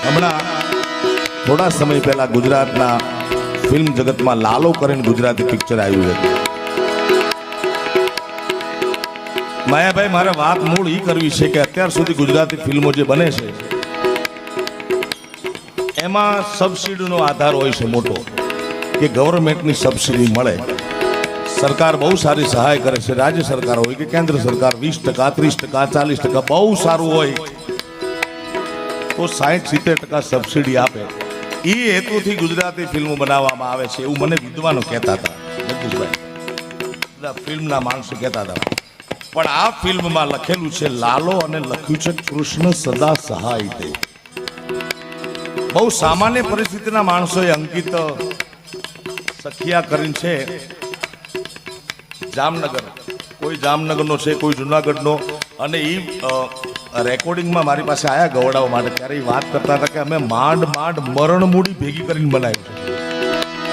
હમણાં થોડા સમય પહેલા ગુજરાતના ફિલ્મ જગતમાં લાલો કરીને ગુજરાતી પિક્ચર આવ્યું હતું. માયાભાઈ, મારે વાત મૂળ એ કરવી છે કે અત્યાર સુધી ગુજરાતી ફિલ્મો જે બને છે એમાં સબસિડીનો આધાર હોય છે મોટો, કે ગવર્મેન્ટની સબસિડી મળે. સરકાર બહુ સારી સહાય કરે છે, રાજ્ય સરકાર હોય કે કેન્દ્ર સરકાર 20%, 30%, 40%, બહુ સારું હોય તો 60-70% સબસિડી આપે. એ હેતુથી ગુજરાતી ફિલ્મો બનાવવામાં આવે છે એવું મને વિદ્વાનો કહેતા હતા, જગદીશભાઈ, ફિલ્મના માણસો કહેતા હતા. પણ આ ફિલ્મમાં લખેલું છે લાલો અને લખ્યું છે કૃષ્ણ સદા સહાય દે. બહુ સામાન્ય પરિસ્થિતિના માણસોએ અંકિત સખિયા કરીને છે જામનગર, કોઈ જામનગરનો છે, કોઈ જુનાગઢનો, અને એ રેકોર્ડિંગમાં મારી પાસે આયા ગવડાવવા માટે. ત્યારે એ વાત કરતા હતા કે અમે માંડ મરણ મૂડી ભેગી કરીને બનાવ્યું છે.